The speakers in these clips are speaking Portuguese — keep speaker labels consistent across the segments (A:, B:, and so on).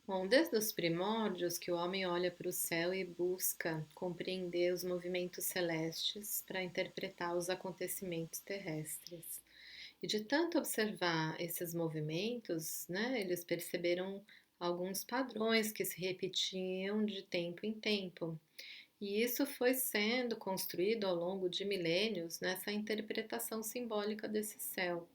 A: Bom, desde os primórdios que o homem olha para o céu e busca compreender os movimentos celestes para interpretar os acontecimentos terrestres. E de tanto observar esses movimentos, né, eles perceberam alguns padrões que se repetiam de tempo em tempo. E isso foi sendo construído ao longo de milênios nessa interpretação simbólica desse céu.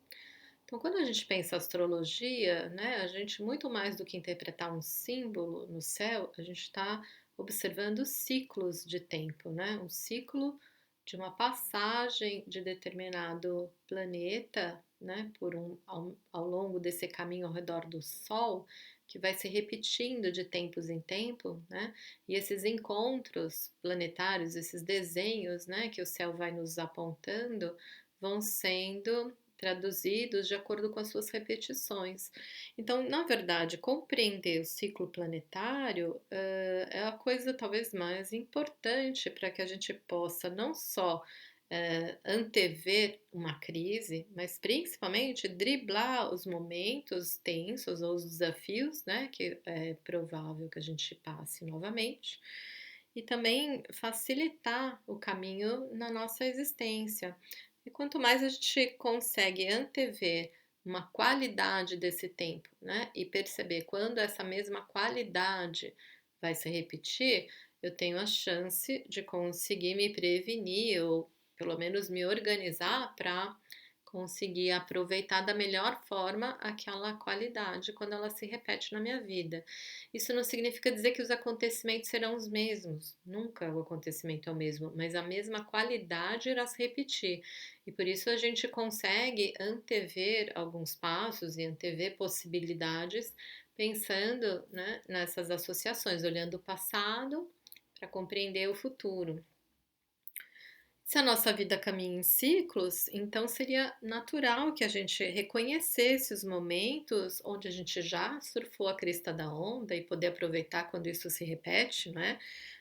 A: Então, quando a gente pensa astrologia, né, a gente, muito mais do que interpretar um símbolo no céu, a gente está observando ciclos de tempo, né? Um ciclo de uma passagem de determinado planeta, né, ao longo desse caminho ao redor do Sol, que vai se repetindo de tempos em tempo, né? E esses encontros planetários, esses desenhos, né, que o céu vai nos apontando, vão sendo traduzidos de acordo com as suas repetições. Então, na verdade, compreender o ciclo planetário é a coisa talvez mais importante para que a gente possa não só antever uma crise, mas principalmente driblar os momentos tensos ou os desafios, né, que é provável que a gente passe novamente, e também facilitar o caminho na nossa existência. E quanto mais a gente consegue antever uma qualidade desse tempo, né, e perceber quando essa mesma qualidade vai se repetir, eu tenho a chance de conseguir me prevenir ou pelo menos me organizar para conseguir aproveitar da melhor forma aquela qualidade quando ela se repete na minha vida. Isso não significa dizer que os acontecimentos serão os mesmos, nunca o acontecimento é o mesmo, mas a mesma qualidade irá se repetir. E por isso a gente consegue antever alguns passos e antever possibilidades pensando, né, nessas associações, olhando o passado para compreender o futuro. Se a nossa vida caminha em ciclos, então seria natural que a gente reconhecesse os momentos onde a gente já surfou a crista da onda e poder aproveitar quando isso se repete, né?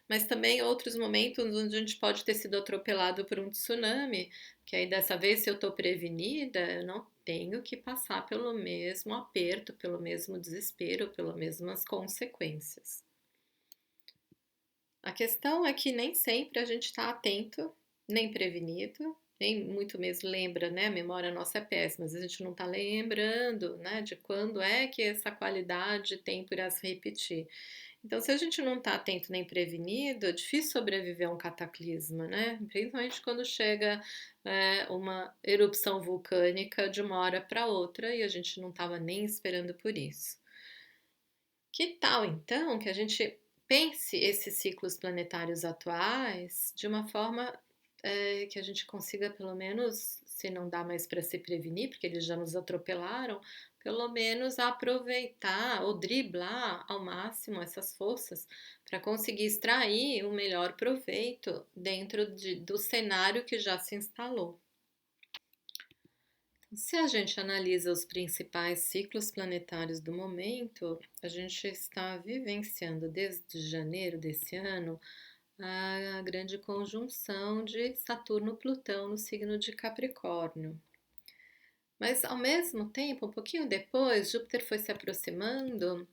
A: Mas também outros momentos onde a gente pode ter sido atropelado por um tsunami, que aí dessa vez, se eu estou prevenida, eu não tenho que passar pelo mesmo aperto, pelo mesmo desespero, pelas mesmas consequências. A questão é que nem sempre a gente está atento, nem prevenido, nem muito mesmo lembra, né? A memória nossa é péssima, às vezes a gente não está lembrando, né, de quando é que essa qualidade de tempo irá se repetir. Então, se a gente não está atento nem prevenido, é difícil sobreviver a um cataclisma, né? Principalmente quando chega uma erupção vulcânica de uma hora para outra e a gente não estava nem esperando por isso. Que tal então que a gente pense esses ciclos planetários atuais de uma forma que a gente consiga, pelo menos, se não dá mais para se prevenir, porque eles já nos atropelaram, pelo menos aproveitar ou driblar ao máximo essas forças para conseguir extrair o melhor proveito dentro do cenário que já se instalou. Se a gente analisa os principais ciclos planetários do momento, a gente está vivenciando desde janeiro desse ano a grande conjunção de Saturno-Plutão no signo de Capricórnio. Mas ao mesmo tempo, um pouquinho depois, Júpiter foi se aproximando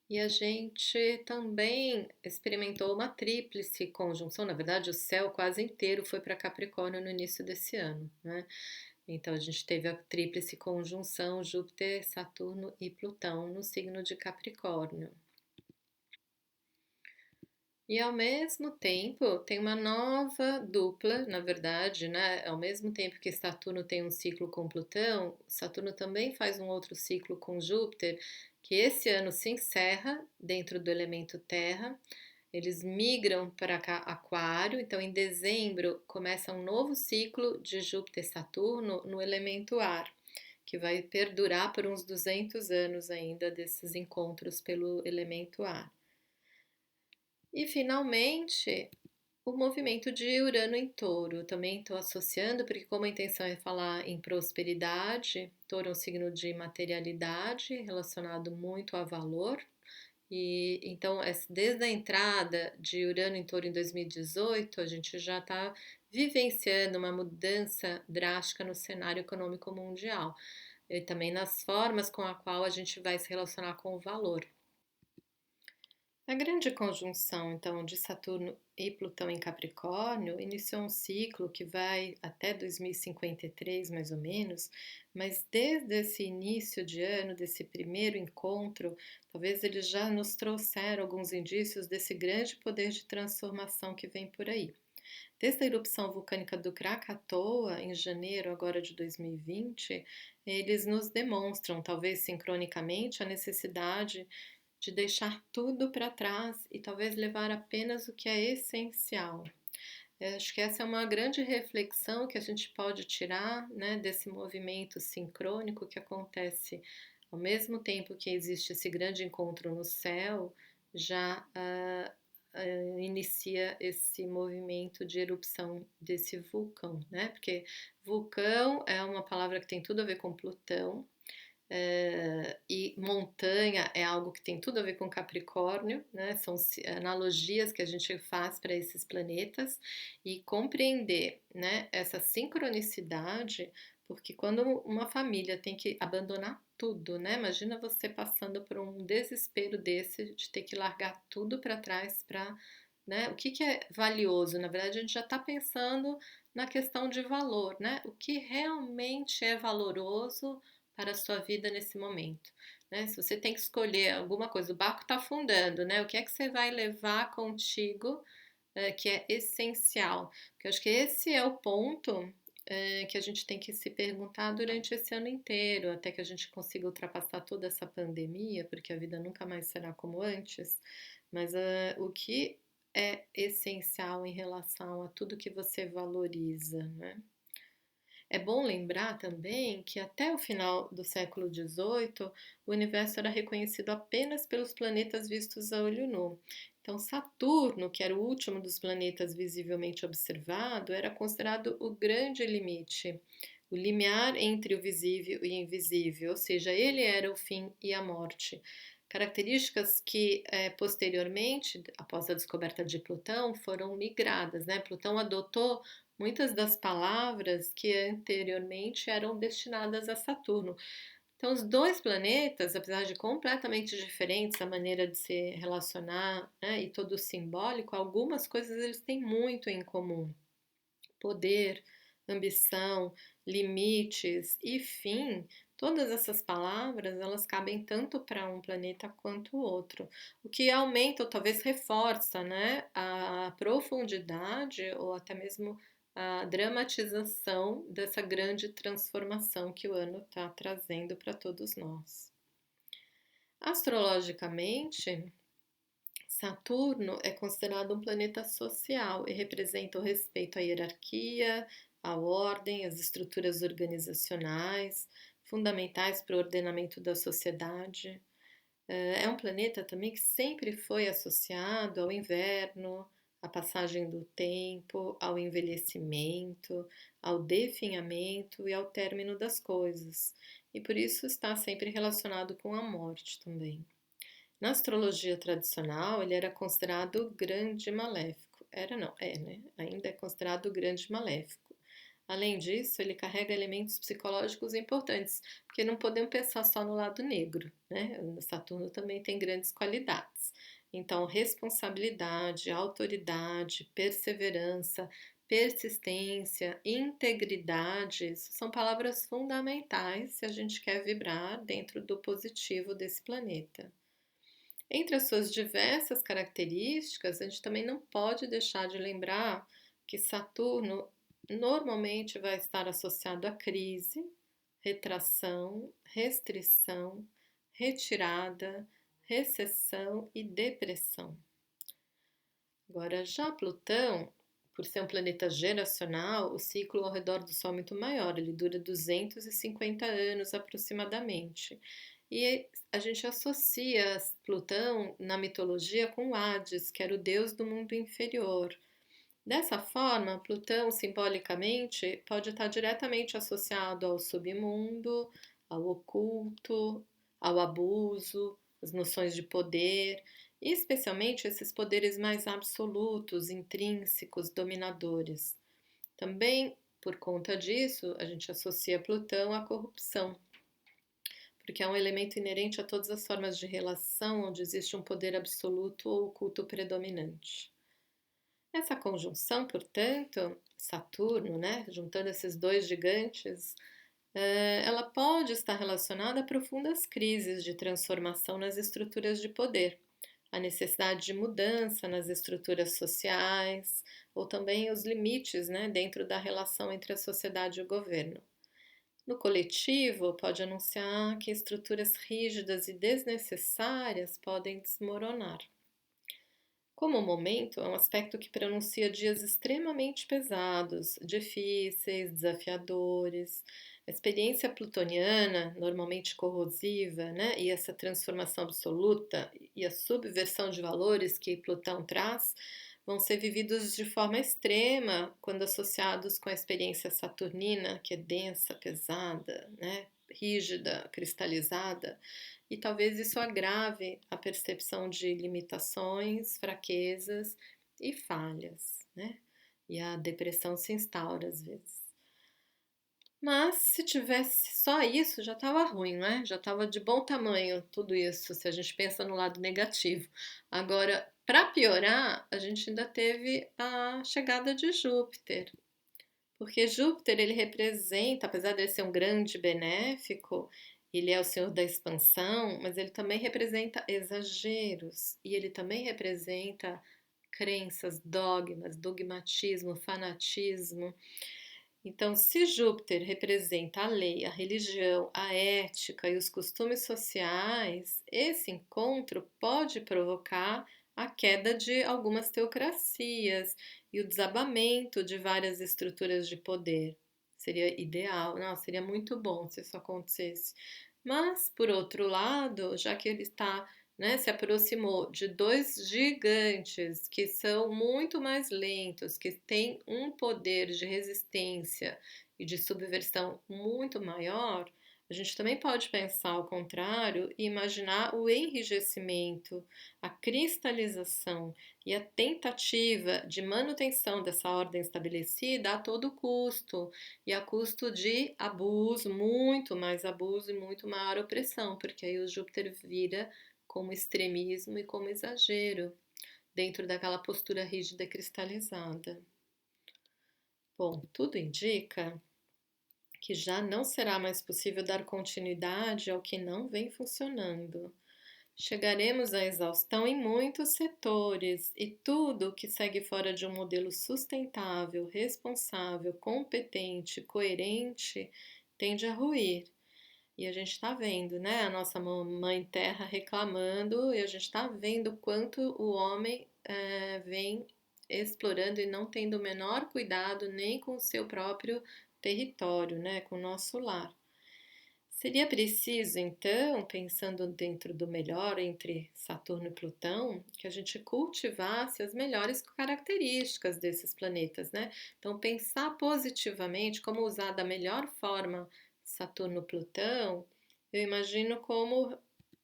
A: e a gente também experimentou uma tríplice conjunção. Na verdade, o céu quase inteiro foi para Capricórnio no início desse ano, né? Então a gente teve a tríplice conjunção Júpiter, Saturno e Plutão no signo de Capricórnio. E ao mesmo tempo tem uma nova dupla, na verdade, né? Ao mesmo tempo que Saturno tem um ciclo com Plutão, Saturno também faz um outro ciclo com Júpiter, que esse ano se encerra dentro do elemento Terra. Eles migram para Aquário, então em dezembro começa um novo ciclo de Júpiter e Saturno no elemento ar, que vai perdurar por uns 200 anos ainda desses encontros pelo elemento ar. E finalmente, o movimento de Urano em Touro. Também estou associando, porque como a intenção é falar em prosperidade, Touro é um signo de materialidade relacionado muito a valor. E então, desde a entrada de Urano em Touro em 2018, a gente já está vivenciando uma mudança drástica no cenário econômico mundial e também nas formas com a qual a gente vai se relacionar com o valor. A grande conjunção, então, de Saturno e Plutão em Capricórnio iniciou um ciclo que vai até 2053, mais ou menos, mas desde esse início de ano, desse primeiro encontro, talvez eles já nos trouxeram alguns indícios desse grande poder de transformação que vem por aí. Desde a erupção vulcânica do Krakatoa, em janeiro agora de 2020, eles nos demonstram, talvez sincronicamente, a necessidade de deixar tudo para trás e talvez levar apenas o que é essencial. Eu acho que essa é uma grande reflexão que a gente pode tirar, né, desse movimento sincrônico que acontece ao mesmo tempo que existe esse grande encontro no céu, já inicia esse movimento de erupção desse vulcão, né? Porque vulcão é uma palavra que tem tudo a ver com Plutão, e montanha é algo que tem tudo a ver com Capricórnio, né? São analogias que a gente faz para esses planetas e compreender, né, essa sincronicidade, porque quando uma família tem que abandonar tudo, né? Imagina você passando por um desespero desse de ter que largar tudo para trás para, né? O que que é valioso? Na verdade, a gente já está pensando na questão de valor, né? O que realmente é valoroso para a sua vida nesse momento, né? Se você tem que escolher alguma coisa, o barco está afundando, né? O que é que você vai levar contigo, que é essencial? Porque eu acho que esse é o ponto que a gente tem que se perguntar durante esse ano inteiro, até que a gente consiga ultrapassar toda essa pandemia, porque a vida nunca mais será como antes. Mas o que é essencial em relação a tudo que você valoriza, né? É bom lembrar também que até o final do século XVIII, o universo era reconhecido apenas pelos planetas vistos a olho nu. Então, Saturno, que era o último dos planetas visivelmente observado, era considerado o grande limite, o limiar entre o visível e o invisível, ou seja, ele era o fim e a morte. Características que posteriormente, após a descoberta de Plutão, foram migradas, né? Plutão adotou muitas das palavras que anteriormente eram destinadas a Saturno. Então, os dois planetas, apesar de completamente diferentes a maneira de se relacionar, né, e todo o simbólico, algumas coisas eles têm muito em comum: poder, ambição, limites e fim. Todas essas palavras elas cabem tanto para um planeta quanto o outro, o que aumenta ou talvez reforça, né, a profundidade ou até mesmo a dramatização dessa grande transformação que o ano está trazendo para todos nós. Astrologicamente, Saturno é considerado um planeta social e representa o respeito à hierarquia, à ordem, às estruturas organizacionais, fundamentais para o ordenamento da sociedade. É um planeta também que sempre foi associado ao inverno, à passagem do tempo, ao envelhecimento, ao definhamento e ao término das coisas, e por isso está sempre relacionado com a morte também. Na astrologia tradicional, ele era considerado grande maléfico. Era não, é, né? Ainda é considerado grande maléfico. Além disso, ele carrega elementos psicológicos importantes, porque não podemos pensar só no lado negro, né? Saturno também tem grandes qualidades. Então, responsabilidade, autoridade, perseverança, persistência, integridade, isso são palavras fundamentais se a gente quer vibrar dentro do positivo desse planeta. Entre as suas diversas características, a gente também não pode deixar de lembrar que Saturno normalmente vai estar associado à crise, retração, restrição, retirada, recessão e depressão. Agora, já Plutão, por ser um planeta geracional, o ciclo ao redor do Sol é muito maior, ele dura 250 anos aproximadamente. E a gente associa Plutão na mitologia com Hades, que era o deus do mundo inferior. Dessa forma, Plutão, simbolicamente, pode estar diretamente associado ao submundo, ao oculto, ao abuso, às noções de poder, e especialmente esses poderes mais absolutos, intrínsecos, dominadores. Também, por conta disso, a gente associa Plutão à corrupção, porque é um elemento inerente a todas as formas de relação onde existe um poder absoluto ou culto predominante. Essa conjunção, portanto, Saturno, né, juntando esses dois gigantes, ela pode estar relacionada a profundas crises de transformação nas estruturas de poder, a necessidade de mudança nas estruturas sociais, ou também os limites, né, dentro da relação entre a sociedade e o governo. No coletivo, pode anunciar que estruturas rígidas e desnecessárias podem desmoronar. Como o momento é um aspecto que pronuncia dias extremamente pesados, difíceis, desafiadores, a experiência plutoniana, normalmente corrosiva, né, e essa transformação absoluta e a subversão de valores que Plutão traz vão ser vividos de forma extrema quando associados com a experiência saturnina, que é densa, pesada, né, rígida, cristalizada, e talvez isso agrave a percepção de limitações, fraquezas e falhas, né? E a depressão se instaura às vezes. Mas se tivesse só isso, já estava ruim, né? Já estava de bom tamanho tudo isso, se a gente pensa no lado negativo. Agora, para piorar, a gente ainda teve a chegada de Júpiter, porque Júpiter, ele representa, apesar de ele ser um grande benéfico, ele é o senhor da expansão, mas ele também representa exageros e ele também representa crenças, dogmas, dogmatismo, fanatismo. Então, se Júpiter representa a lei, a religião, a ética e os costumes sociais, esse encontro pode provocar a queda de algumas teocracias e o desabamento de várias estruturas de poder. Seria ideal, não, seria muito bom se isso acontecesse. Mas, por outro lado, já que ele está, né, se aproximou de dois gigantes que são muito mais lentos, que têm um poder de resistência e de subversão muito maior, a gente também pode pensar ao contrário e imaginar o enrijecimento, a cristalização e a tentativa de manutenção dessa ordem estabelecida a todo custo e a custo de abuso, muito mais abuso e muito maior opressão, porque aí o Júpiter vira como extremismo e como exagero dentro daquela postura rígida e cristalizada. Bom, tudo indica que já não será mais possível dar continuidade ao que não vem funcionando. Chegaremos à exaustão em muitos setores e tudo que segue fora de um modelo sustentável, responsável, competente, coerente, tende a ruir. E a gente está vendo, né, a nossa mãe terra reclamando, e a gente está vendo quanto o homem vem explorando e não tendo o menor cuidado nem com o seu próprio território, né, com o nosso lar. Seria preciso, então, pensando dentro do melhor entre Saturno e Plutão, que a gente cultivasse as melhores características desses planetas, né? Então, pensar positivamente como usar da melhor forma Saturno-Plutão, eu imagino como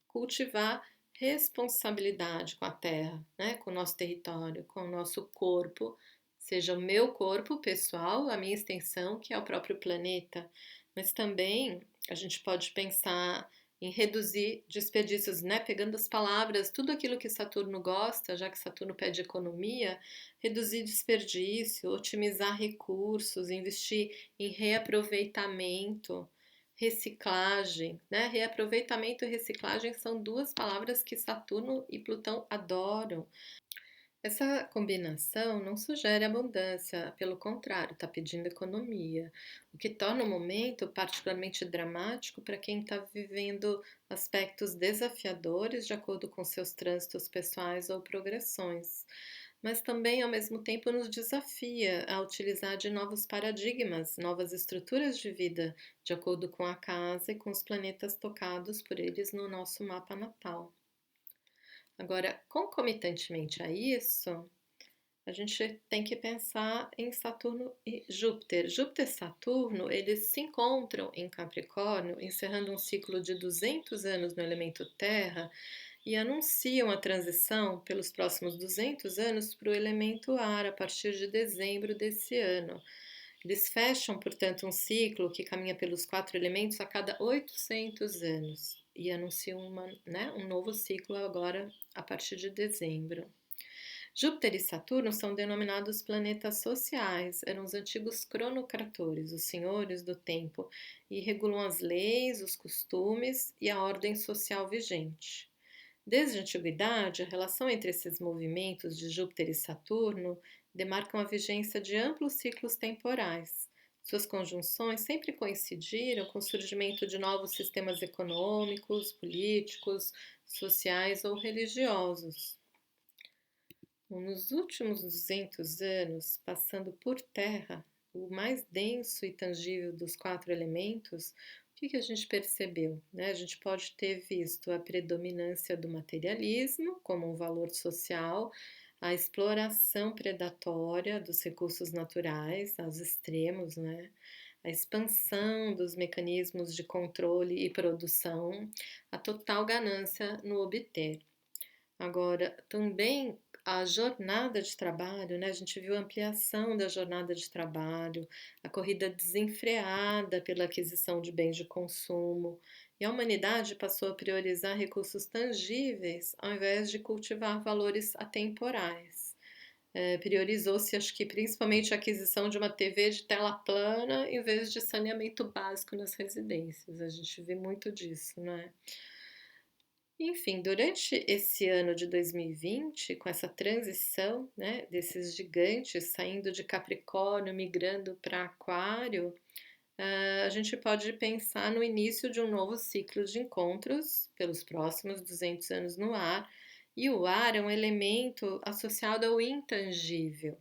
A: cultivar responsabilidade com a Terra, né? Com o nosso território, com o nosso corpo, seja o meu corpo pessoal, a minha extensão, que é o próprio planeta, mas também a gente pode pensar em reduzir desperdícios, né? Pegando as palavras, tudo aquilo que Saturno gosta, já que Saturno pede economia, reduzir desperdício, otimizar recursos, investir em reaproveitamento, reciclagem, né? Reaproveitamento e reciclagem são duas palavras que Saturno e Plutão adoram. Essa combinação não sugere abundância, pelo contrário, está pedindo economia, o que torna o momento particularmente dramático para quem está vivendo aspectos desafiadores de acordo com seus trânsitos pessoais ou progressões, mas também, ao mesmo tempo, nos desafia a utilizar de novos paradigmas, novas estruturas de vida, de acordo com a casa e com os planetas tocados por eles no nosso mapa natal. Agora, concomitantemente a isso, a gente tem que pensar em Saturno e Júpiter. Júpiter e Saturno, eles se encontram em Capricórnio, encerrando um ciclo de 200 anos no elemento Terra e anunciam a transição pelos próximos 200 anos para o elemento ar a partir de dezembro desse ano. Eles fecham, portanto, um ciclo que caminha pelos 4 elementos a cada 800 anos e anunciam um novo ciclo agora a partir de dezembro. Júpiter e Saturno são denominados planetas sociais, eram os antigos cronocratores, os senhores do tempo, e regulam as leis, os costumes e a ordem social vigente. Desde a antiguidade, a relação entre esses movimentos de Júpiter e Saturno demarcam a vigência de amplos ciclos temporais. Suas conjunções sempre coincidiram com o surgimento de novos sistemas econômicos, políticos, sociais ou religiosos. Nos últimos 200 anos, passando por terra, o mais denso e tangível dos 4 elementos, o que a gente percebeu? A gente pode ter visto a predominância do materialismo como um valor social, a exploração predatória dos recursos naturais, aos extremos, a expansão dos mecanismos de controle e produção, a total ganância no obter. Agora, também a jornada de trabalho, a gente viu a ampliação da jornada de trabalho, a corrida desenfreada pela aquisição de bens de consumo, e a humanidade passou a priorizar recursos tangíveis ao invés de cultivar valores atemporais. Priorizou-se, acho que principalmente a aquisição de uma TV de tela plana em vez de saneamento básico nas residências. A gente vê muito disso, não é? Enfim, durante esse ano de 2020, com essa transição, desses gigantes saindo de Capricórnio, migrando para Aquário, a gente pode pensar no início de um novo ciclo de encontros pelos próximos 200 anos no ar, e o ar é um elemento associado ao intangível.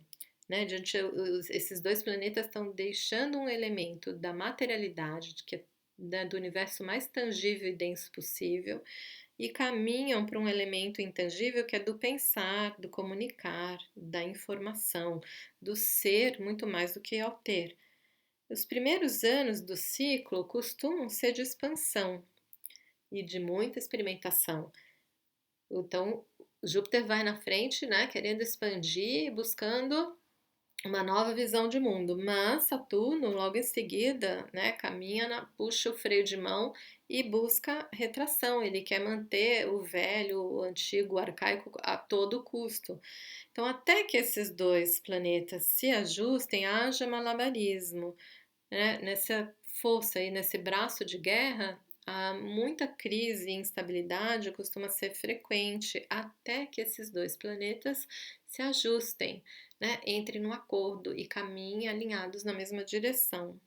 A: Esses dois planetas estão deixando um elemento da materialidade, que é do universo mais tangível e denso possível, e caminham para um elemento intangível que é do pensar, do comunicar, da informação, do ser muito mais do que ao ter. Os primeiros anos do ciclo costumam ser de expansão e de muita experimentação. Então, Júpiter vai na frente, querendo expandir, buscando uma nova visão de mundo, mas Saturno logo em seguida, puxa o freio de mão e busca retração. Ele quer manter o velho, o antigo, o arcaico a todo custo. Então, até que esses dois planetas se ajustem, haja malabarismo, nessa força e nesse braço de guerra. Muita crise e instabilidade costuma ser frequente até que esses dois planetas se ajustem, entrem no acordo e caminhem alinhados na mesma direção.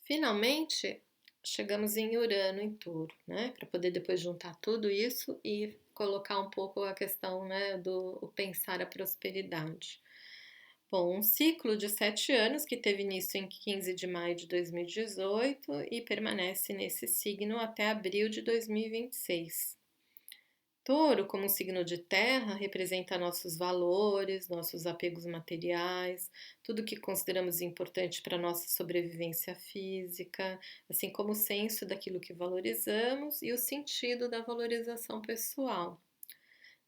A: Finalmente, chegamos em Urano em Touro, para poder depois juntar tudo isso e colocar um pouco a questão do pensar a prosperidade. Bom, um ciclo de 7 anos que teve início em 15 de maio de 2018 e permanece nesse signo até abril de 2026. Touro, como signo de terra, representa nossos valores, nossos apegos materiais, tudo que consideramos importante para a nossa sobrevivência física, assim como o senso daquilo que valorizamos e o sentido da valorização pessoal.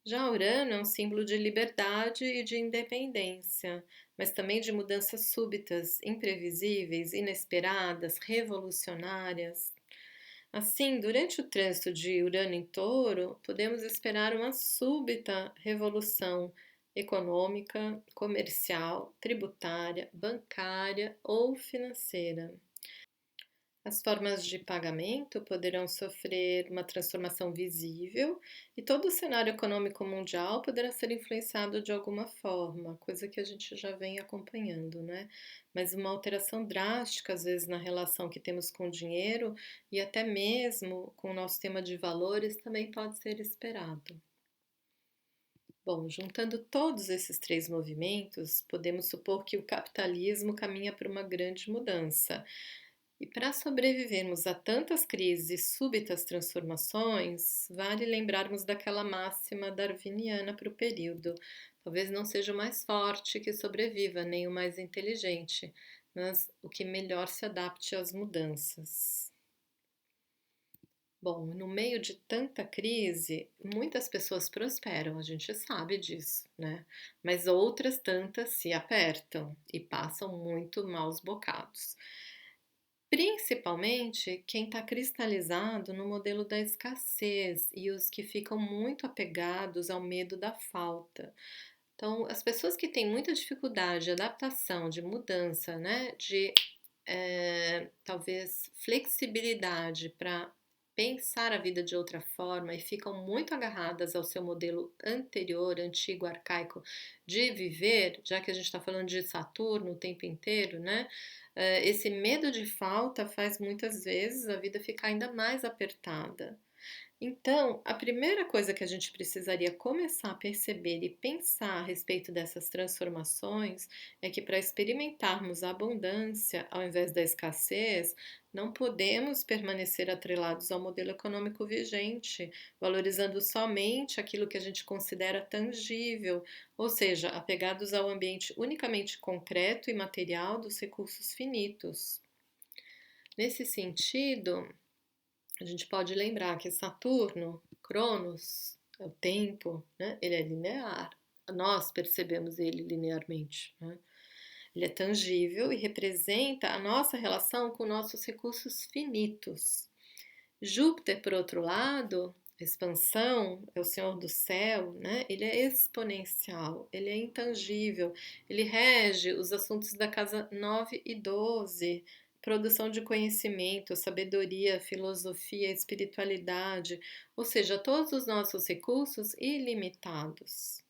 A: Já Urano é um símbolo de liberdade e de independência, mas também de mudanças súbitas, imprevisíveis, inesperadas, revolucionárias. Assim, durante o trânsito de Urano em Touro, podemos esperar uma súbita revolução econômica, comercial, tributária, bancária ou financeira. As formas de pagamento poderão sofrer uma transformação visível e todo o cenário econômico mundial poderá ser influenciado de alguma forma, coisa que a gente já vem acompanhando, Mas uma alteração drástica, às vezes, na relação que temos com o dinheiro e até mesmo com o nosso tema de valores também pode ser esperado. Bom, juntando todos esses 3 movimentos, podemos supor que o capitalismo caminha para uma grande mudança. E para sobrevivermos a tantas crises e súbitas transformações, vale lembrarmos daquela máxima darwiniana para o período. Talvez não seja o mais forte que sobreviva, nem o mais inteligente, mas o que melhor se adapte às mudanças. Bom, no meio de tanta crise, muitas pessoas prosperam, a gente sabe disso, né? Mas outras tantas se apertam e passam muito maus bocados. Principalmente quem está cristalizado no modelo da escassez e os que ficam muito apegados ao medo da falta. Então, as pessoas que têm muita dificuldade de adaptação, de mudança, né, de talvez flexibilidade para pensar a vida de outra forma e ficam muito agarradas ao seu modelo anterior, antigo, arcaico de viver, já que a gente está falando de Saturno o tempo inteiro, né? Esse medo de falta faz muitas vezes a vida ficar ainda mais apertada. Então, a primeira coisa que a gente precisaria começar a perceber e pensar a respeito dessas transformações é que, para experimentarmos a abundância ao invés da escassez, não podemos permanecer atrelados ao modelo econômico vigente, valorizando somente aquilo que a gente considera tangível, ou seja, apegados ao ambiente unicamente concreto e material dos recursos finitos. Nesse sentido, a gente pode lembrar que Saturno, Cronos, é o tempo, né? Ele é linear. Nós percebemos ele linearmente, né? Ele é tangível e representa a nossa relação com nossos recursos finitos. Júpiter, por outro lado, expansão, é o senhor do céu, né? Ele é exponencial, ele é intangível, ele rege os assuntos da casa 9 e 12, produção de conhecimento, sabedoria, filosofia, espiritualidade, ou seja, todos os nossos recursos ilimitados.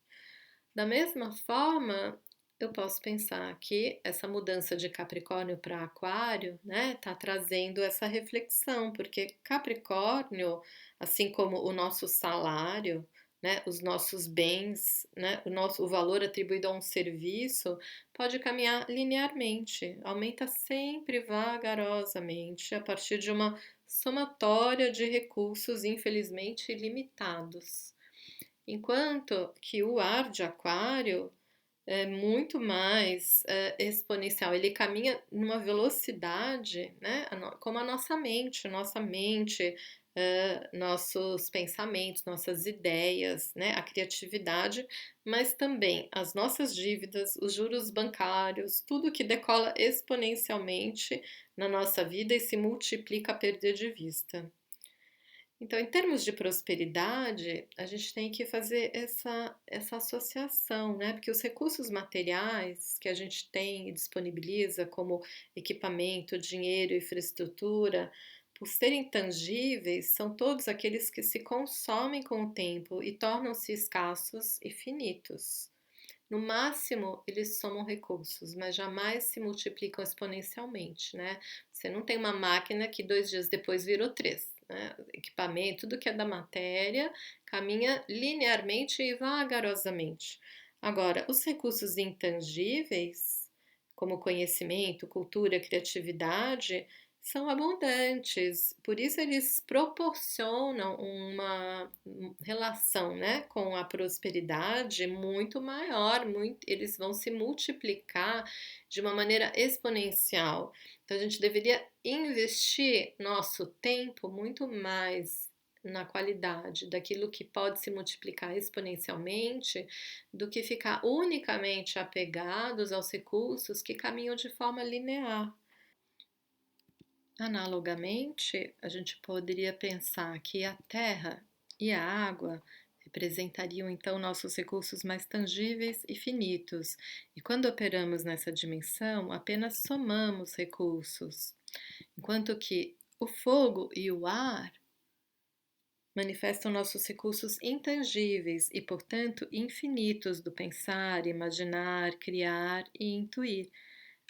A: Da mesma forma, eu posso pensar que essa mudança de Capricórnio para Aquário, né, tá trazendo essa reflexão, porque Capricórnio, assim como o nosso salário, né, os nossos bens, né, o valor atribuído a um serviço, pode caminhar linearmente, aumenta sempre vagarosamente a partir de uma somatória de recursos infelizmente limitados. Enquanto que o ar de Aquário é muito mais exponencial, ele caminha numa velocidade, né, como nossa mente, nossos pensamentos, nossas ideias, né, a criatividade, mas também as nossas dívidas, os juros bancários, tudo que decola exponencialmente na nossa vida e se multiplica a perder de vista. Então, em termos de prosperidade, a gente tem que fazer essa associação, né? Porque os recursos materiais que a gente tem e disponibiliza, como equipamento, dinheiro, infraestrutura, por serem tangíveis, são todos aqueles que se consomem com o tempo e tornam-se escassos e finitos. No máximo, eles somam recursos, mas jamais se multiplicam exponencialmente, né? Você não tem uma máquina que 2 dias depois virou três, né? Equipamento, tudo que é da matéria, caminha linearmente e vagarosamente. Agora, os recursos intangíveis, como conhecimento, cultura, criatividade, são abundantes, por isso eles proporcionam uma relação, né, com a prosperidade muito maior, eles vão se multiplicar de uma maneira exponencial. Então a gente deveria investir nosso tempo muito mais na qualidade daquilo que pode se multiplicar exponencialmente do que ficar unicamente apegados aos recursos que caminham de forma linear. Analogamente, a gente poderia pensar que a terra e a água representariam então nossos recursos mais tangíveis e finitos, e quando operamos nessa dimensão, apenas somamos recursos, enquanto que o fogo e o ar manifestam nossos recursos intangíveis e, portanto, infinitos do pensar, imaginar, criar e intuir.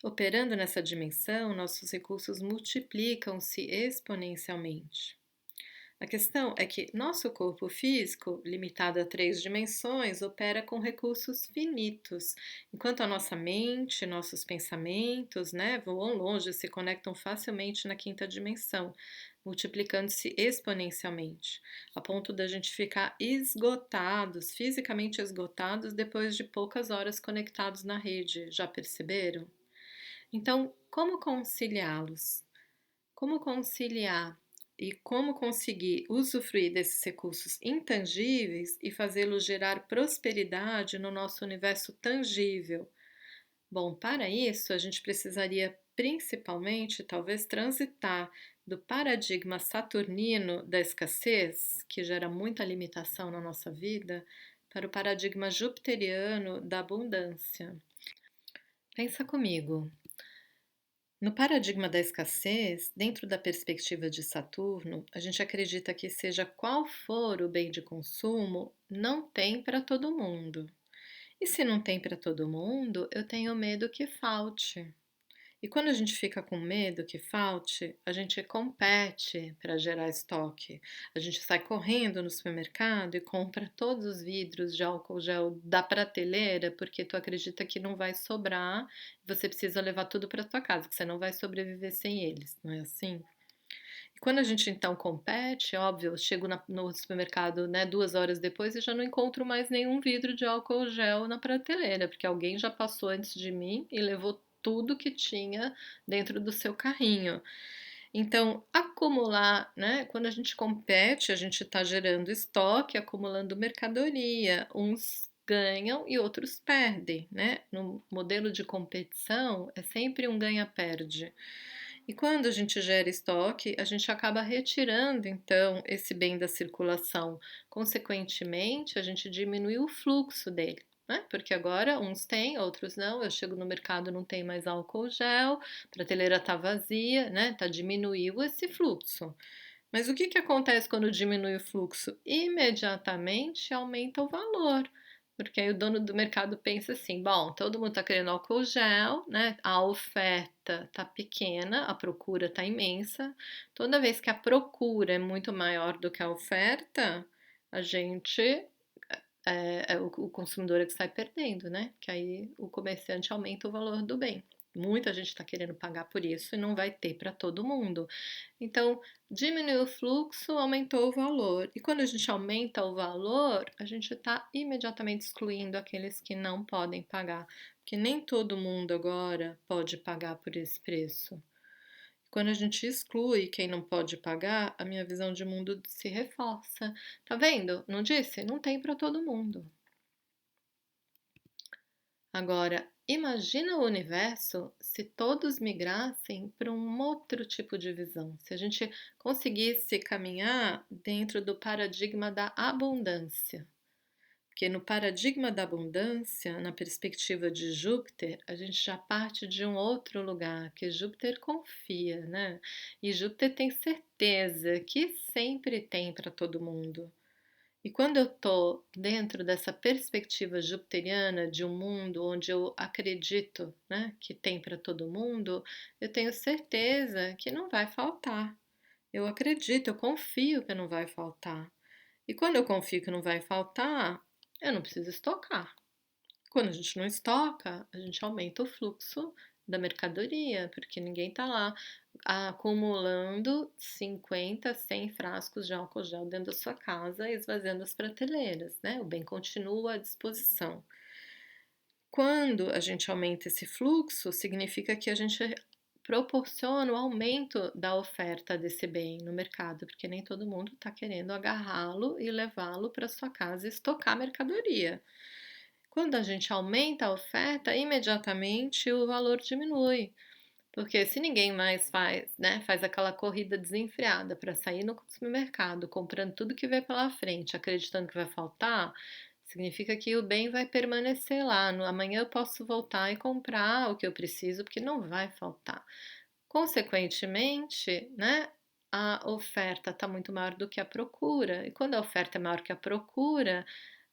A: Operando nessa dimensão, nossos recursos multiplicam-se exponencialmente. A questão é que nosso corpo físico, limitado a 3 dimensões, opera com recursos finitos, enquanto a nossa mente, nossos pensamentos, né, voam longe, se conectam facilmente na quinta dimensão, multiplicando-se exponencialmente, a ponto da gente ficar esgotados, fisicamente esgotados, depois de poucas horas conectados na rede. Já perceberam? Então, como conciliá-los? Como conciliar e como conseguir usufruir desses recursos intangíveis e fazê-los gerar prosperidade no nosso universo tangível. Bom, para isso, a gente precisaria principalmente, talvez, transitar do paradigma saturnino da escassez, que gera muita limitação na nossa vida, para o paradigma jupiteriano da abundância. Pensa comigo. No paradigma da escassez, dentro da perspectiva de Saturno, a gente acredita que, seja qual for o bem de consumo, não tem para todo mundo. E se não tem para todo mundo, eu tenho medo que falte. E quando a gente fica com medo que falte, a gente compete para gerar estoque. A gente sai correndo no supermercado e compra todos os vidros de álcool gel da prateleira, porque tu acredita que não vai sobrar, você precisa levar tudo para tua casa, que você não vai sobreviver sem eles, não é assim? E quando a gente então compete, óbvio, eu chego no supermercado, né, 2 horas depois e já não encontro mais nenhum vidro de álcool gel na prateleira, porque alguém já passou antes de mim e levou tudo que tinha dentro do seu carrinho. Então, acumular, né? Quando a gente compete, a gente está gerando estoque, acumulando mercadoria. Uns ganham e outros perdem, né? No modelo de competição, é sempre um ganha-perde. E quando a gente gera estoque, a gente acaba retirando então esse bem da circulação. Consequentemente, a gente diminui o fluxo dele. Né? Porque agora uns têm, outros não. Eu chego no mercado, não tem mais álcool gel, a prateleira está vazia, né? Tá, diminuiu esse fluxo. Mas o que que acontece quando diminui o fluxo? Imediatamente aumenta o valor. Porque aí o dono do mercado pensa assim: bom, todo mundo está querendo álcool gel, né? A oferta está pequena, a procura está imensa. Toda vez que a procura é muito maior do que a oferta, a gente é o consumidor é que sai perdendo, né? Que aí o comerciante aumenta o valor do bem. Muita gente está querendo pagar por isso e não vai ter para todo mundo. Então, diminuiu o fluxo, aumentou o valor. E quando a gente aumenta o valor, a gente está imediatamente excluindo aqueles que não podem pagar, porque nem todo mundo agora pode pagar por esse preço. Quando a gente exclui quem não pode pagar, a minha visão de mundo se reforça. Tá vendo? Não disse? Não tem para todo mundo. Agora, imagina o universo se todos migrassem para um outro tipo de visão, se a gente conseguisse caminhar dentro do paradigma da abundância. Porque no paradigma da abundância, na perspectiva de Júpiter, a gente já parte de um outro lugar, que Júpiter confia, né? E Júpiter tem certeza que sempre tem para todo mundo. E quando eu estou dentro dessa perspectiva jupiteriana de um mundo onde eu acredito, né, que tem para todo mundo, eu tenho certeza que não vai faltar. Eu acredito, eu confio que não vai faltar. E quando eu confio que não vai faltar, eu não preciso estocar. Quando a gente não estoca, a gente aumenta o fluxo da mercadoria, porque ninguém está lá acumulando 50, 100 frascos de álcool gel dentro da sua casa e esvaziando as prateleiras, né? O bem continua à disposição. Quando a gente aumenta esse fluxo, significa que a gente proporciona o aumento da oferta desse bem no mercado, porque nem todo mundo está querendo agarrá-lo e levá-lo para sua casa e estocar mercadoria. Quando a gente aumenta a oferta, imediatamente o valor diminui. Porque se ninguém mais faz, né, faz aquela corrida desenfreada para sair no supermercado, comprando tudo que vê pela frente, acreditando que vai faltar, significa que o bem vai permanecer lá. Amanhã eu posso voltar e comprar o que eu preciso, porque não vai faltar. Consequentemente, né, a oferta está muito maior do que a procura. E quando a oferta é maior que a procura,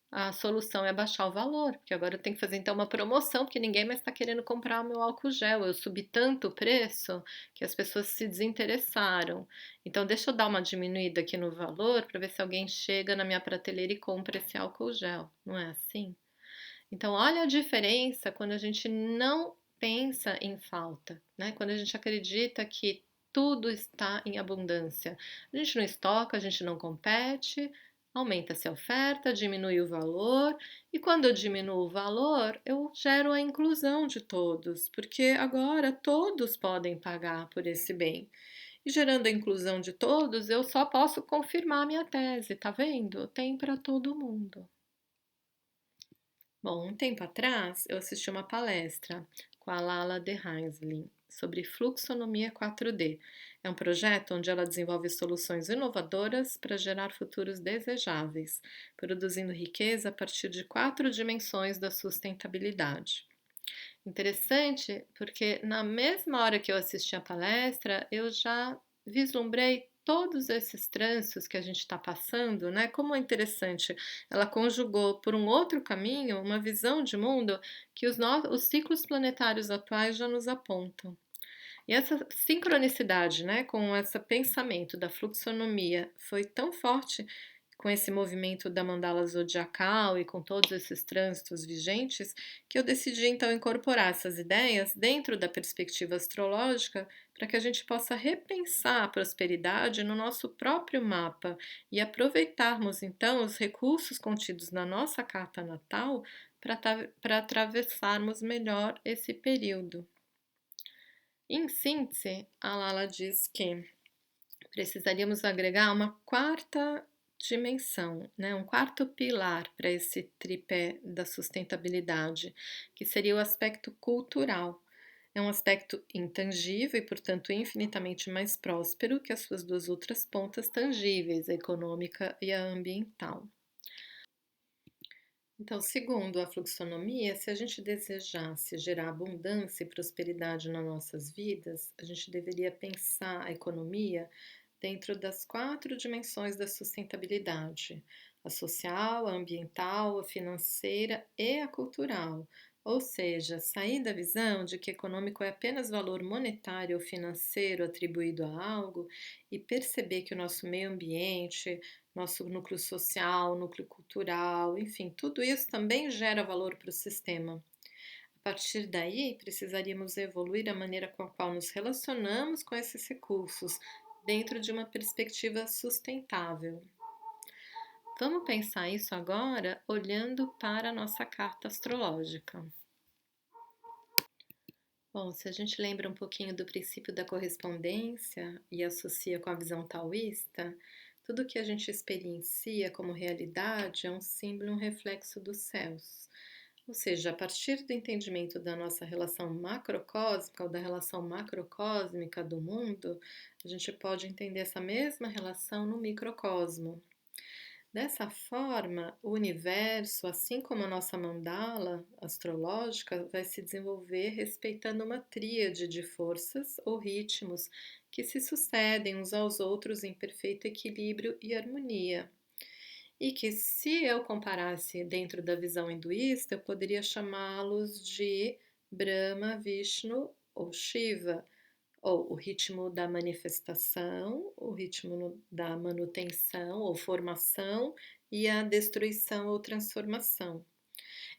A: a solução é baixar o valor, porque agora eu tenho que fazer então uma promoção, porque ninguém mais está querendo comprar o meu álcool gel. Eu subi tanto o preço que as pessoas se desinteressaram. Então, deixa eu dar uma diminuída aqui no valor para ver se alguém chega na minha prateleira e compra esse álcool gel. Não é assim? Então, olha a diferença quando a gente não pensa em falta, né? Quando a gente acredita que tudo está em abundância. A gente não estoca, a gente não compete, aumenta-se a oferta, diminui o valor, e quando eu diminuo o valor, eu gero a inclusão de todos, porque agora todos podem pagar por esse bem. E gerando a inclusão de todos, eu só posso confirmar minha tese, tá vendo? Tem para todo mundo. Bom, um tempo atrás eu assisti uma palestra com a Lala de Heinzling sobre fluxonomia 4D. É um projeto onde ela desenvolve soluções inovadoras para gerar futuros desejáveis, produzindo riqueza a partir de 4 dimensões da sustentabilidade. Interessante, porque na mesma hora que eu assisti a palestra, eu já vislumbrei todos esses trânsitos que a gente está passando, né? Como é interessante, ela conjugou por um outro caminho uma visão de mundo que os ciclos planetários atuais já nos apontam. E essa sincronicidade, né, com esse pensamento da fluxonomia foi tão forte com esse movimento da mandala zodiacal e com todos esses trânsitos vigentes, que eu decidi então incorporar essas ideias dentro da perspectiva astrológica para que a gente possa repensar a prosperidade no nosso próprio mapa e aproveitarmos então os recursos contidos na nossa carta natal para atravessarmos melhor esse período. Em síntese, a Lala diz que precisaríamos agregar uma quarta dimensão, né, um quarto pilar para esse tripé da sustentabilidade, que seria o aspecto cultural. É um aspecto intangível e, portanto, infinitamente mais próspero que as suas duas outras pontas tangíveis, a econômica e a ambiental. Então, segundo a fluxonomia, se a gente desejasse gerar abundância e prosperidade nas nossas vidas, a gente deveria pensar a economia dentro das 4 dimensões da sustentabilidade: a social, a ambiental, a financeira e a cultural. Ou seja, sair da visão de que econômico é apenas valor monetário ou financeiro atribuído a algo e perceber que o nosso meio ambiente, nosso núcleo social, núcleo cultural, enfim, tudo isso também gera valor para o sistema. A partir daí, precisaríamos evoluir a maneira com a qual nos relacionamos com esses recursos, dentro de uma perspectiva sustentável. Vamos pensar isso agora olhando para a nossa carta astrológica. Bom, se a gente lembra um pouquinho do princípio da correspondência e associa com a visão taoísta, tudo que a gente experiencia como realidade é um símbolo, um reflexo dos céus. Ou seja, a partir do entendimento da nossa relação macrocósmica ou da relação macrocósmica do mundo, a gente pode entender essa mesma relação no microcosmo. Dessa forma, o universo, assim como a nossa mandala astrológica, vai se desenvolver respeitando uma tríade de forças ou ritmos que se sucedem uns aos outros em perfeito equilíbrio e harmonia. E que, se eu comparasse dentro da visão hinduísta, eu poderia chamá-los de Brahma, Vishnu ou Shiva, ou o ritmo da manifestação, o ritmo da manutenção ou formação e a destruição ou transformação.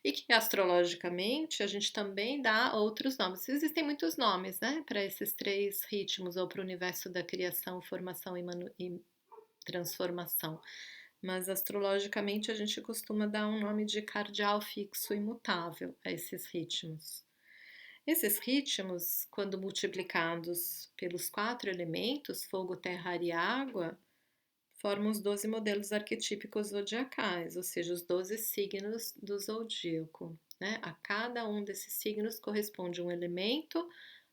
A: E que astrologicamente a gente também dá outros nomes. Existem muitos nomes, né, para esses 3 ritmos ou para o universo da criação, formação e transformação. Mas astrologicamente a gente costuma dar um nome de cardial fixo imutável a esses ritmos. Esses ritmos, quando multiplicados pelos 4 elementos, fogo, terra, ar e água, formam os 12 modelos arquetípicos zodiacais, ou seja, os 12 signos do zodíaco. Né? A cada um desses signos corresponde um elemento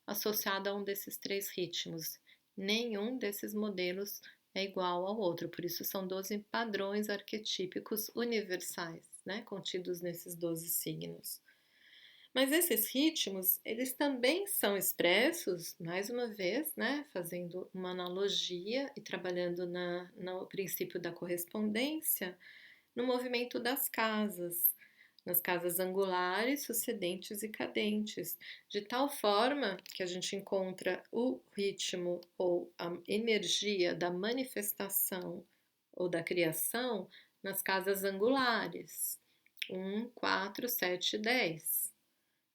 A: associado a um desses 3 ritmos. Nenhum desses modelos é igual ao outro, por isso são 12 padrões arquetípicos universais, né? Contidos nesses 12 signos. Mas esses ritmos, eles também são expressos, mais uma vez, né, fazendo uma analogia e trabalhando no princípio da correspondência, no movimento das casas, nas casas angulares, sucedentes e cadentes, de tal forma que a gente encontra o ritmo ou a energia da manifestação ou da criação nas casas angulares, 1, 4, 7 e 10.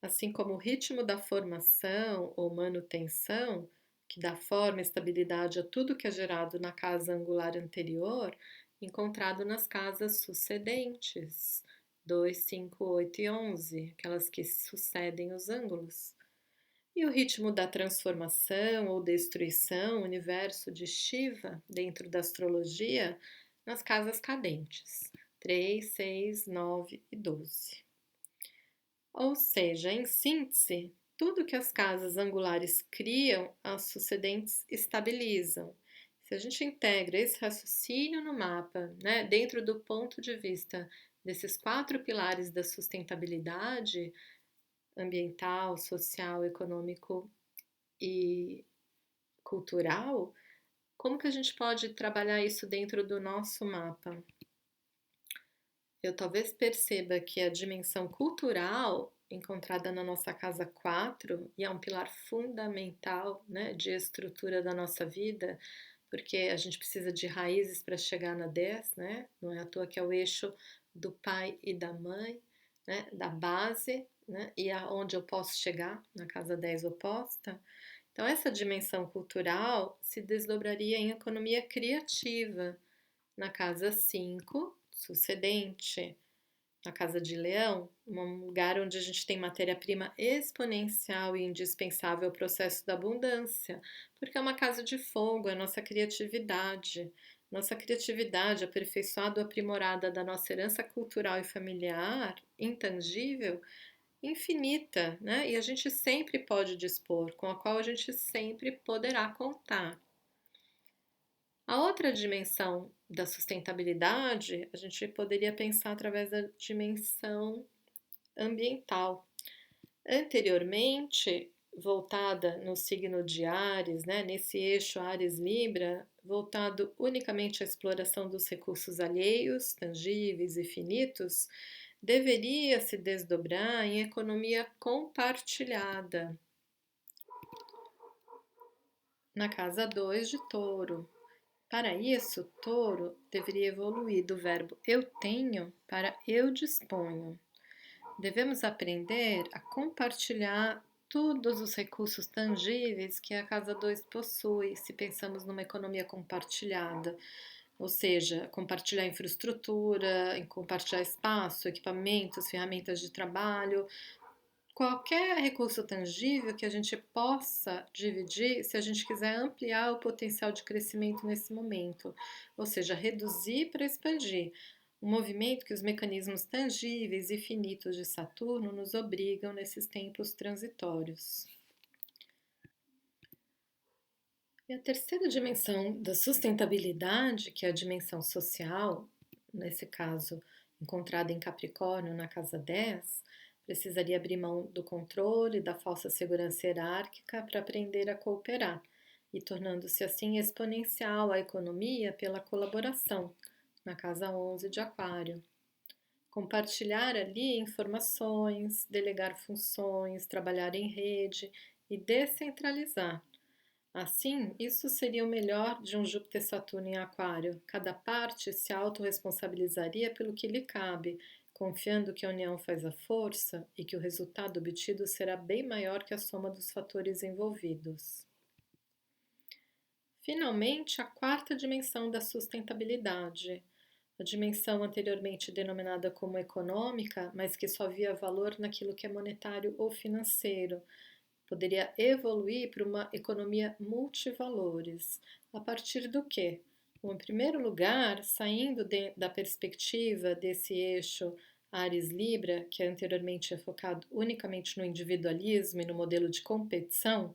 A: Assim como o ritmo da formação ou manutenção, que dá forma e estabilidade a tudo que é gerado na casa angular anterior, encontrado nas casas sucedentes, 2, 5, 8 e 11, aquelas que sucedem os ângulos. E o ritmo da transformação ou destruição, o universo de Shiva, dentro da astrologia, nas casas cadentes, 3, 6, 9 e 12. Ou seja, em síntese, tudo que as casas angulares criam, as sucedentes estabilizam. Se a gente integra esse raciocínio no mapa, né, dentro do ponto de vista desses 4 pilares da sustentabilidade ambiental, social, econômico e cultural, como que a gente pode trabalhar isso dentro do nosso mapa? Eu talvez perceba que a dimensão cultural encontrada na nossa casa 4 e é um pilar fundamental, né, de estrutura da nossa vida, porque a gente precisa de raízes para chegar na 10, né? Não é à toa que é o eixo do pai e da mãe, né, da base, né, e aonde eu posso chegar na casa 10 oposta. Então, essa dimensão cultural se desdobraria em economia criativa na casa 5, sucedente, na casa de Leão, um lugar onde a gente tem matéria-prima exponencial e indispensável ao processo da abundância, porque é uma casa de fogo, é a nossa criatividade aperfeiçoada, aprimorada da nossa herança cultural e familiar, intangível, infinita, né? E a gente sempre pode dispor, com a qual a gente sempre poderá contar. A outra dimensão da sustentabilidade, a gente poderia pensar através da dimensão ambiental. Anteriormente, voltada no signo de Áries, né, nesse eixo Áries-Libra, voltado unicamente à exploração dos recursos alheios, tangíveis e finitos, deveria se desdobrar em economia compartilhada, na casa 2 de Touro. Para isso, Touro deveria evoluir do verbo eu tenho para eu disponho. Devemos aprender a compartilhar todos os recursos tangíveis que a Casa 2 possui, se pensamos numa economia compartilhada. Ou seja, compartilhar infraestrutura, compartilhar espaço, equipamentos, ferramentas de trabalho, qualquer recurso tangível que a gente possa dividir se a gente quiser ampliar o potencial de crescimento nesse momento, ou seja, reduzir para expandir. Um movimento que os mecanismos tangíveis e finitos de Saturno nos obrigam nesses tempos transitórios. E a terceira dimensão da sustentabilidade, que é a dimensão social, nesse caso encontrada em Capricórnio na casa 10, precisaria abrir mão do controle, da falsa segurança hierárquica para aprender a cooperar, e tornando-se assim exponencial a economia pela colaboração, na casa 11 de Aquário. Compartilhar ali informações, delegar funções, trabalhar em rede e descentralizar. Assim, isso seria o melhor de um Júpiter-Saturno em Aquário. Cada parte se autorresponsabilizaria pelo que lhe cabe, confiando que a união faz a força e que o resultado obtido será bem maior que a soma dos fatores envolvidos. Finalmente, a quarta dimensão da sustentabilidade, a dimensão anteriormente denominada como econômica, mas que só via valor naquilo que é monetário ou financeiro, poderia evoluir para uma economia multivalores. A partir do quê? Bom, em primeiro lugar, saindo da perspectiva desse eixo Ares-Libra, que anteriormente é focado unicamente no individualismo e no modelo de competição,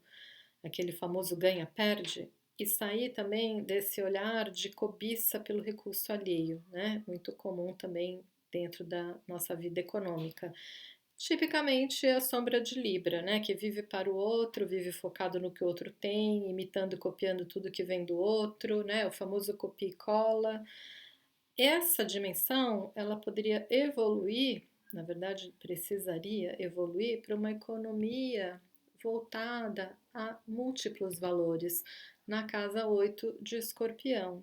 A: aquele famoso ganha-perde, e sair também desse olhar de cobiça pelo recurso alheio, né? Muito comum também dentro da nossa vida econômica. Tipicamente a sombra de Libra, né? Que vive para o outro, vive focado no que o outro tem, imitando e copiando tudo que vem do outro, né? O famoso copia e cola. Essa dimensão, ela poderia evoluir, na verdade, precisaria evoluir para uma economia voltada a múltiplos valores, na casa 8 de Escorpião.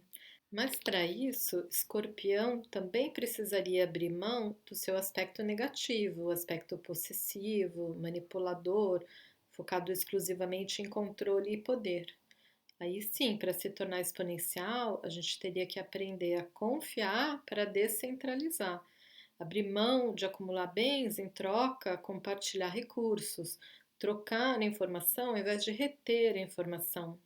A: Mas para isso, Escorpião também precisaria abrir mão do seu aspecto negativo, o aspecto possessivo, manipulador, focado exclusivamente em controle e poder. Aí sim, para se tornar exponencial, a gente teria que aprender a confiar para descentralizar, abrir mão de acumular bens em troca, compartilhar recursos, trocar a informação ao invés de reter a informação.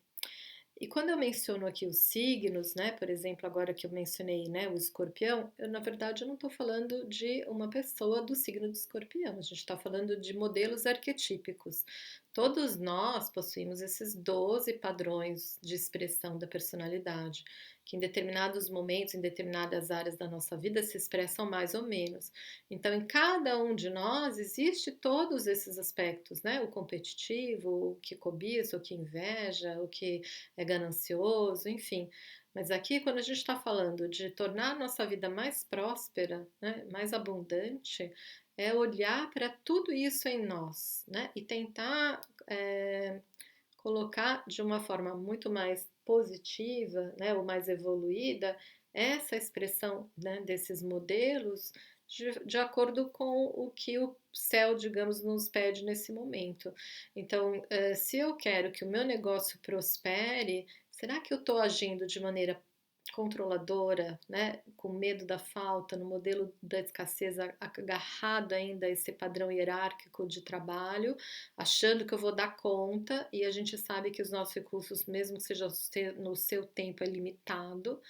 A: E quando eu menciono aqui os signos, né, por exemplo, agora que eu mencionei, né, o escorpião, eu, na verdade, eu não estou falando de uma pessoa do signo do escorpião, a gente está falando de modelos arquetípicos. Todos nós possuímos esses 12 padrões de expressão da personalidade, que em determinados momentos, em determinadas áreas da nossa vida, se expressam mais ou menos. Então, em cada um de nós existe todos esses aspectos, né? O competitivo, o que cobiça, o que inveja, o que é ganancioso, enfim. Mas aqui, quando a gente está falando de tornar a nossa vida mais próspera, né, mais abundante, é olhar para tudo isso em nós, né, e tentar colocar de uma forma muito mais positiva, né, ou mais evoluída, essa expressão, né, desses modelos de acordo com o que o céu, digamos, nos pede nesse momento. Então, se eu quero que o meu negócio prospere, será que eu estou agindo de maneira controladora, né, com medo da falta, no modelo da escassez, agarrado ainda a esse padrão hierárquico de trabalho, achando que eu vou dar conta, e a gente sabe que os nossos recursos, mesmo que seja no seu tempo, é limitado.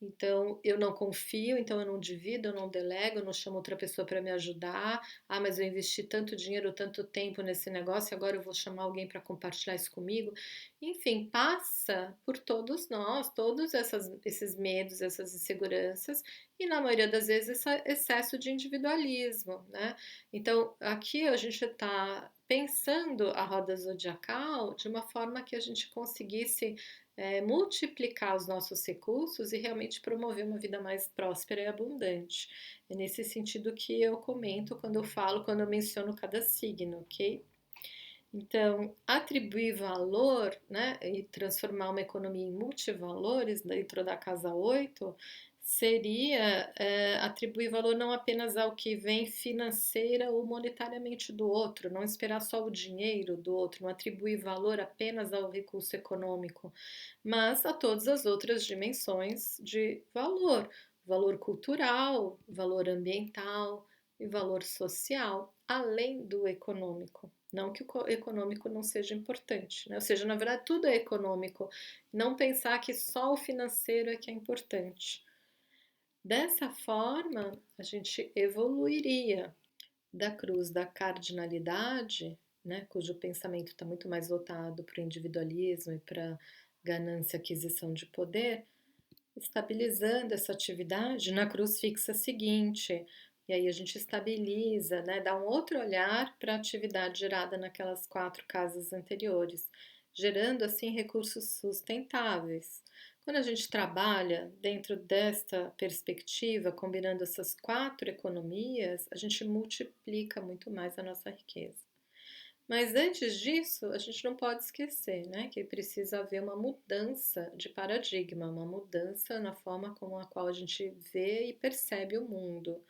A: Então, eu não confio, então eu não divido, eu não delego, eu não chamo outra pessoa para me ajudar. Ah, mas eu investi tanto dinheiro, tanto tempo nesse negócio, agora eu vou chamar alguém para compartilhar isso comigo. Enfim, passa por todos nós, esses medos, essas inseguranças, e na maioria das vezes esse excesso de individualismo, né? Então, aqui a gente está pensando a roda zodiacal de uma forma que a gente conseguisse multiplicar os nossos recursos e realmente promover uma vida mais próspera e abundante. É nesse sentido que eu comento quando eu falo, quando eu menciono cada signo, ok? Então, atribuir valor, né, e transformar uma economia em multivalores dentro da casa 8 seria atribuir valor não apenas ao que vem financeira ou monetariamente do outro, não esperar só o dinheiro do outro, não atribuir valor apenas ao recurso econômico, mas a todas as outras dimensões de valor, valor cultural, valor ambiental e valor social, além do econômico. Não que o econômico não seja importante, né? Ou seja, na verdade, tudo é econômico. Não pensar que só o financeiro é que é importante. Dessa forma, a gente evoluiria da cruz da cardinalidade, né, cujo pensamento está muito mais voltado para o individualismo e para ganância e aquisição de poder, estabilizando essa atividade na cruz fixa seguinte. E aí a gente estabiliza, né, dá um outro olhar para a atividade gerada naquelas 4 casas anteriores, gerando assim recursos sustentáveis. Quando a gente trabalha dentro desta perspectiva, combinando essas 4 economias, a gente multiplica muito mais a nossa riqueza. Mas antes disso, a gente não pode esquecer, né, que precisa haver uma mudança de paradigma, uma mudança na forma como a qual a gente vê e percebe o mundo.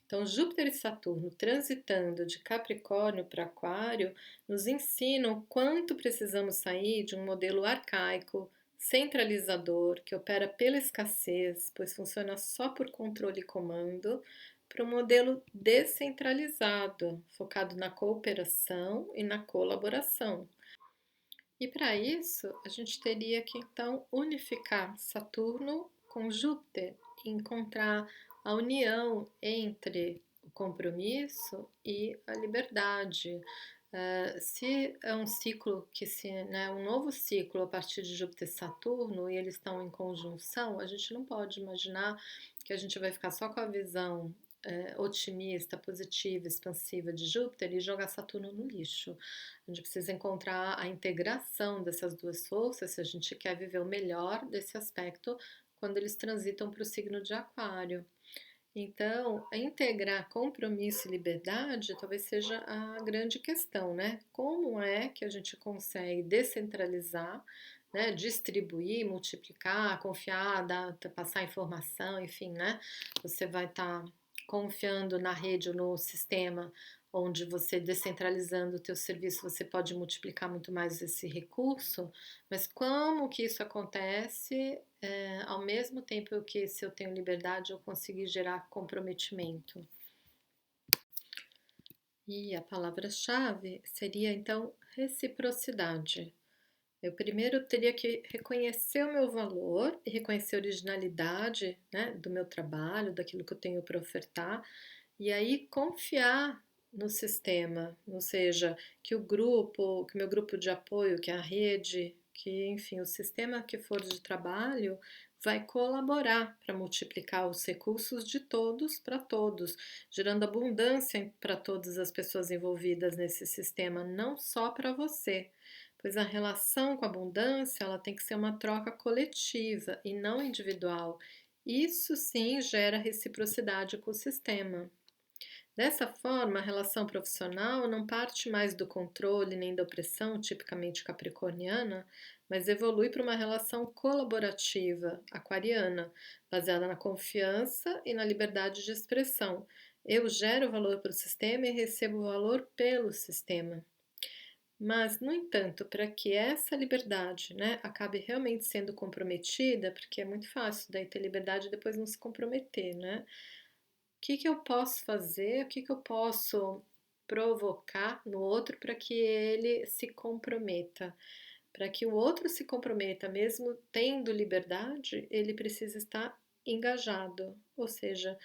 A: Então, Júpiter e Saturno transitando de Capricórnio para Aquário nos ensinam o quanto precisamos sair de um modelo arcaico, centralizador, que opera pela escassez, pois funciona só por controle e comando, para um modelo descentralizado, focado na cooperação e na colaboração. E para isso, a gente teria que então unificar Saturno com Júpiter e encontrar a união entre o compromisso e a liberdade. Se é um ciclo que se, né, um novo ciclo a partir de Júpiter e Saturno e eles estão em conjunção, a gente não pode imaginar que a gente vai ficar só com a visão otimista, positiva, expansiva de Júpiter e jogar Saturno no lixo. A gente precisa encontrar a integração dessas duas forças se a gente quer viver o melhor desse aspecto quando eles transitam para o signo de Aquário. Então, integrar compromisso e liberdade talvez seja a grande questão, né? Como é que a gente consegue descentralizar, né? Distribuir, multiplicar, confiar, passar informação, enfim, né? Você vai estar confiando na rede ou no sistema onde você descentralizando o teu serviço, você pode multiplicar muito mais esse recurso, mas como que isso acontece ao mesmo tempo que se eu tenho liberdade eu conseguir gerar comprometimento? E a palavra-chave seria então reciprocidade. Eu primeiro teria que reconhecer o meu valor e reconhecer a originalidade, né, do meu trabalho, daquilo que eu tenho para ofertar, e aí confiar no sistema, ou seja, que o grupo, que o meu grupo de apoio, que a rede, que enfim, o sistema que for de trabalho vai colaborar para multiplicar os recursos de todos para todos, gerando abundância para todas as pessoas envolvidas nesse sistema, não só para você. Pois a relação com a abundância, ela tem que ser uma troca coletiva e não individual. Isso sim gera reciprocidade com o sistema. Dessa forma, a relação profissional não parte mais do controle nem da opressão, tipicamente capricorniana, mas evolui para uma relação colaborativa, aquariana, baseada na confiança e na liberdade de expressão. Eu gero valor para o sistema e recebo valor pelo sistema. Mas, no entanto, para que essa liberdade, né, acabe realmente sendo comprometida, porque é muito fácil daí ter liberdade e depois não se comprometer, né? O que que eu posso fazer? O que que eu posso provocar no outro para que ele se comprometa? Para que o outro se comprometa, mesmo tendo liberdade, ele precisa estar engajado, ou seja,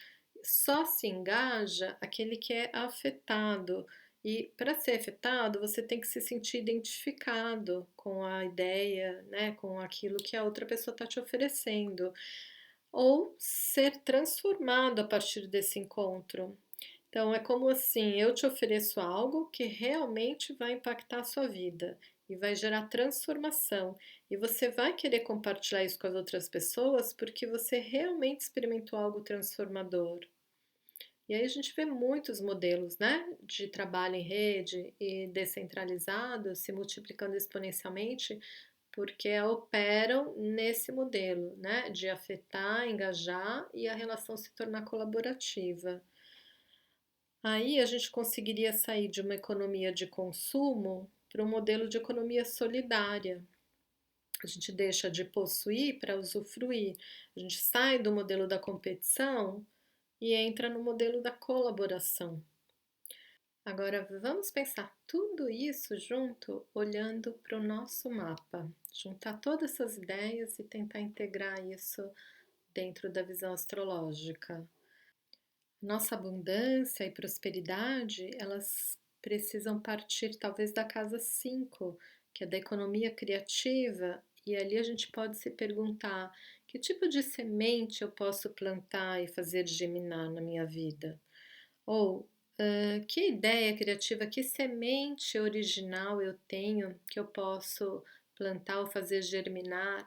A: só se engaja aquele que é afetado. E para ser afetado, você tem que se sentir identificado com a ideia, né, com aquilo que a outra pessoa está te oferecendo, ou ser transformado a partir desse encontro. Então, é como assim: eu te ofereço algo que realmente vai impactar a sua vida e vai gerar transformação. E você vai querer compartilhar isso com as outras pessoas porque você realmente experimentou algo transformador. E aí a gente vê muitos modelos, né, de trabalho em rede e descentralizado se multiplicando exponencialmente porque operam nesse modelo, né, de afetar, engajar e a relação se tornar colaborativa. Aí a gente conseguiria sair de uma economia de consumo para um modelo de economia solidária. A gente deixa de possuir para usufruir. A gente sai do modelo da competição e entra no modelo da colaboração. Agora vamos pensar tudo isso junto, olhando para o nosso mapa, juntar todas essas ideias e tentar integrar isso dentro da visão astrológica. Nossa abundância e prosperidade, elas precisam partir talvez da casa 5, que é da economia criativa, e ali a gente pode se perguntar: que tipo de semente eu posso plantar e fazer germinar na minha vida? Ou que ideia criativa, que semente original eu tenho que eu posso plantar ou fazer germinar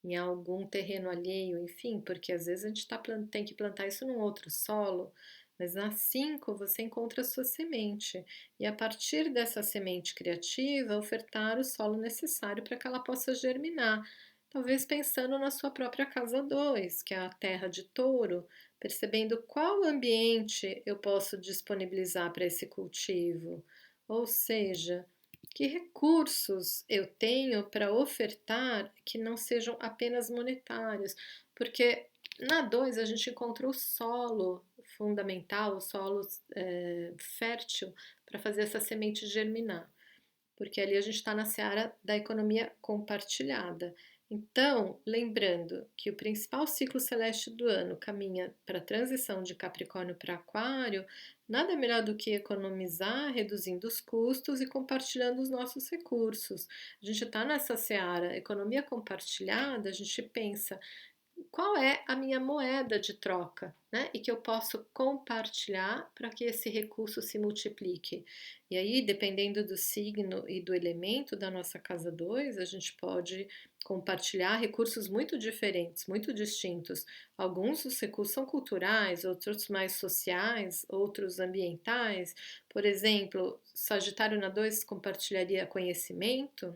A: em algum terreno alheio, enfim, porque às vezes a gente tem que plantar isso num outro solo, mas na 5 você encontra a sua semente e a partir dessa semente criativa ofertar o solo necessário para que ela possa germinar. Talvez pensando na sua própria casa 2, que é a terra de touro, percebendo qual ambiente eu posso disponibilizar para esse cultivo, ou seja, que recursos eu tenho para ofertar que não sejam apenas monetários, porque na 2 a gente encontra o solo fundamental, o solo fértil para fazer essa semente germinar, porque ali a gente está na seara da economia compartilhada. Então, lembrando que o principal ciclo celeste do ano caminha para a transição de Capricórnio para Aquário, nada melhor do que economizar, reduzindo os custos e compartilhando os nossos recursos. A gente está nessa seara, economia compartilhada, a gente pensa qual é a minha moeda de troca, né? E que eu posso compartilhar para que esse recurso se multiplique. E aí, dependendo do signo e do elemento da nossa casa 2, a gente pode compartilhar recursos muito diferentes, muito distintos. Alguns dos recursos são culturais, outros mais sociais, outros ambientais. Por exemplo, Sagitário na 2 compartilharia conhecimento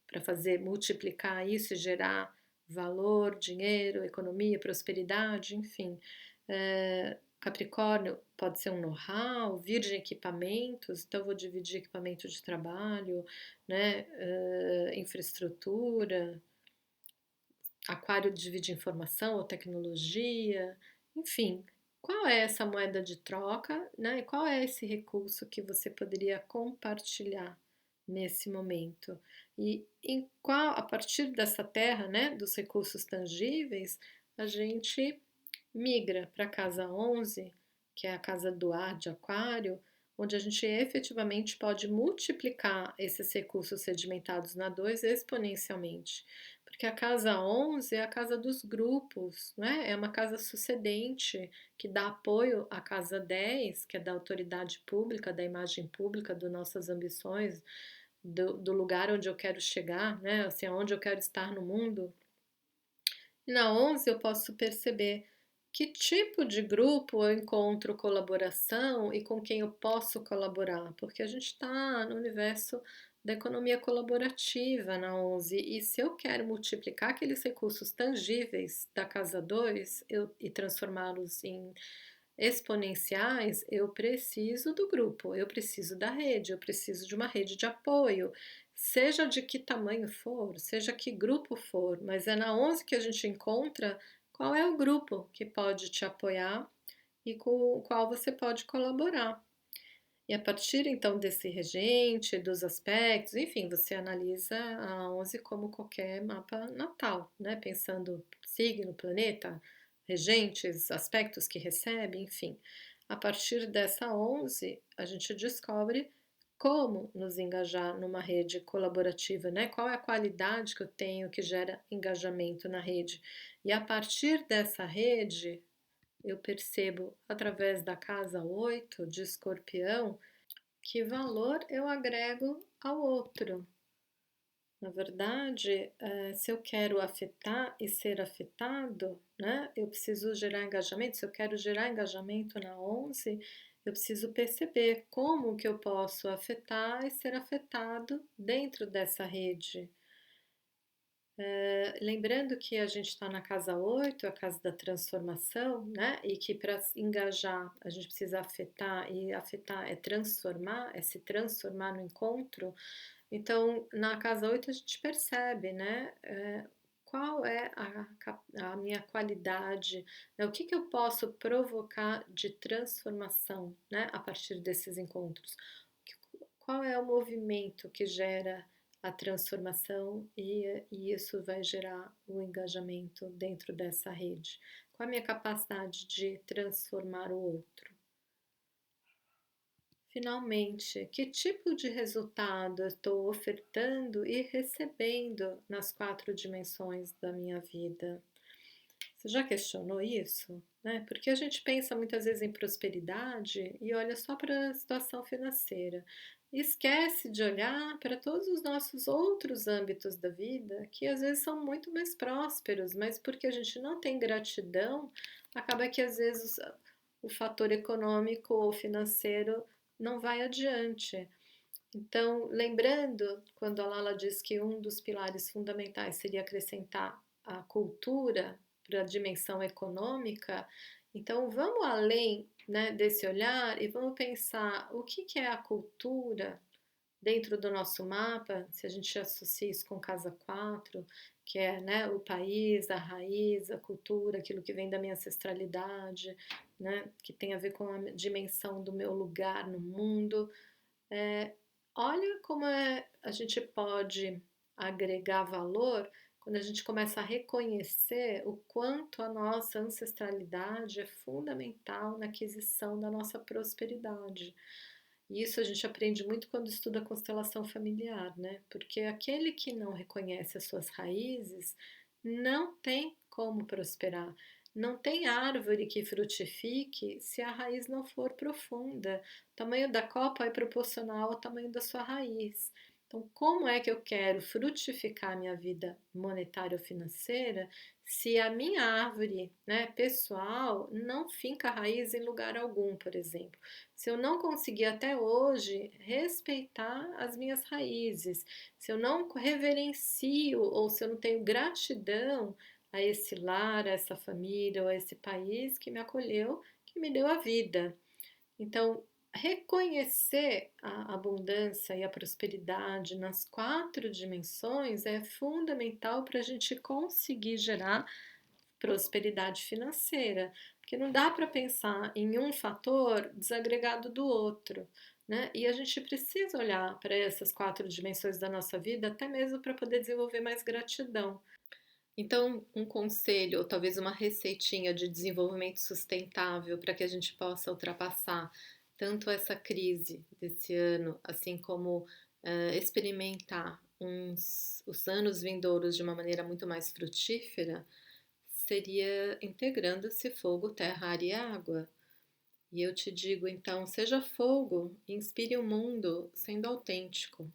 A: para fazer multiplicar isso e gerar valor, dinheiro, economia, prosperidade, enfim. Capricórnio pode ser um know-how, Virgem equipamentos, então vou dividir equipamento de trabalho, né, infraestrutura, Aquário divide informação ou tecnologia, enfim, qual é essa moeda de troca, né? E qual é esse recurso que você poderia compartilhar nesse momento? E em qual, a partir dessa terra, né, dos recursos tangíveis, a gente migra para a casa 11, que é a casa do ar de Aquário, onde a gente efetivamente pode multiplicar esses recursos sedimentados na 2 exponencialmente. Porque a casa 11 é a casa dos grupos, né? É uma casa sucedente que dá apoio à casa 10, que é da autoridade pública, da imagem pública, das nossas ambições, do lugar onde eu quero chegar, né? Assim, aonde eu quero estar no mundo. E na 11 eu posso perceber que tipo de grupo eu encontro colaboração e com quem eu posso colaborar, porque a gente está no universo da economia colaborativa na 11, e se eu quero multiplicar aqueles recursos tangíveis da casa 2 e transformá-los em exponenciais, eu preciso do grupo, eu preciso da rede, eu preciso de uma rede de apoio, seja de que tamanho for, seja que grupo for, mas é na 11 que a gente encontra qual é o grupo que pode te apoiar e com o qual você pode colaborar. E a partir então desse regente, dos aspectos, enfim, você analisa a 11 como qualquer mapa natal, né? Pensando signo, planeta, regentes, aspectos que recebe, enfim. A partir dessa 11, a gente descobre como nos engajar numa rede colaborativa, né? Qual é a qualidade que eu tenho que gera engajamento na rede. E a partir dessa rede, eu percebo através da casa 8 de Escorpião que valor eu agrego ao outro. Na verdade, se eu quero afetar e ser afetado, né, eu preciso gerar engajamento. Se eu quero gerar engajamento na 11, eu preciso perceber como que eu posso afetar e ser afetado dentro dessa rede. Lembrando que a gente está na casa 8, a casa da transformação, né? E que para engajar a gente precisa afetar, e afetar é transformar, é se transformar no encontro. Então, na casa 8 a gente percebe, né? Qual é a minha qualidade, né? O que que eu posso provocar de transformação, né? A partir desses encontros. Qual é o movimento que gera a transformação e isso vai gerar o engajamento dentro dessa rede? Qual a minha capacidade de transformar o outro? Finalmente, que tipo de resultado eu estou ofertando e recebendo nas 4 dimensões da minha vida? Você já questionou isso? Né? Porque a gente pensa muitas vezes em prosperidade e olha só para a situação financeira. E esquece de olhar para todos os nossos outros âmbitos da vida, que às vezes são muito mais prósperos, mas porque a gente não tem gratidão, acaba que às vezes o fator econômico ou financeiro não vai adiante. Então, lembrando, quando a Lala diz que um dos pilares fundamentais seria acrescentar a cultura para a dimensão econômica, então vamos além, né, desse olhar e vamos pensar o que que é a cultura dentro do nosso mapa, se a gente associa isso com casa 4, que é, né, o país, a raiz, a cultura, aquilo que vem da minha ancestralidade, né, que tem a ver com a dimensão do meu lugar no mundo. É, olha como a gente pode agregar valor quando a gente começa a reconhecer o quanto a nossa ancestralidade é fundamental na aquisição da nossa prosperidade. E isso a gente aprende muito quando estuda a constelação familiar, né? Porque aquele que não reconhece as suas raízes não tem como prosperar. Não tem árvore que frutifique se a raiz não for profunda. O tamanho da copa é proporcional ao tamanho da sua raiz. Então, como é que eu quero frutificar a minha vida monetária ou financeira se a minha árvore, né, pessoal não finca raiz em lugar algum, por exemplo? Se eu não conseguir até hoje respeitar as minhas raízes, se eu não reverencio ou se eu não tenho gratidão a esse lar, a essa família ou a esse país que me acolheu, que me deu a vida. Então, reconhecer a abundância e a prosperidade nas 4 dimensões é fundamental para a gente conseguir gerar prosperidade financeira, porque não dá para pensar em um fator desagregado do outro, né? E a gente precisa olhar para essas 4 dimensões da nossa vida, até mesmo para poder desenvolver mais gratidão. Então, um conselho, ou talvez uma receitinha de desenvolvimento sustentável para que a gente possa ultrapassar tanto essa crise desse ano, assim como experimentar os anos vindouros de uma maneira muito mais frutífera, seria integrando-se fogo, terra, ar e água. E eu te digo, então, seja fogo, inspire o mundo sendo autêntico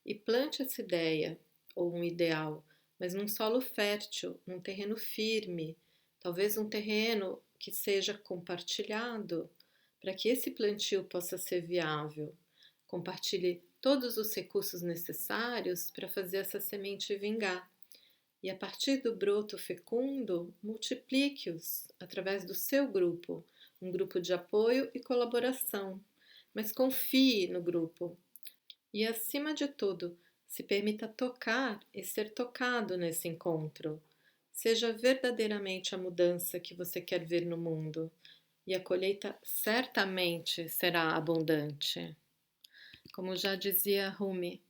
A: e plante essa ideia ou um ideal, mas num solo fértil, num terreno firme, talvez um terreno que seja compartilhado, para que esse plantio possa ser viável. Compartilhe todos os recursos necessários para fazer essa semente vingar. E a partir do broto fecundo, multiplique-os através do seu grupo, um grupo de apoio e colaboração. Mas confie no grupo, e, acima de tudo, se permita tocar e ser tocado nesse encontro. Seja verdadeiramente a mudança que você quer ver no mundo, e a colheita certamente será abundante. Como já dizia Rumi,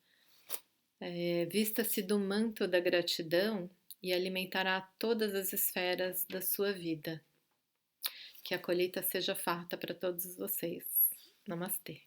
A: vista-se do manto da gratidão e alimentará todas as esferas da sua vida. Que a colheita seja farta para todos vocês. Namastê.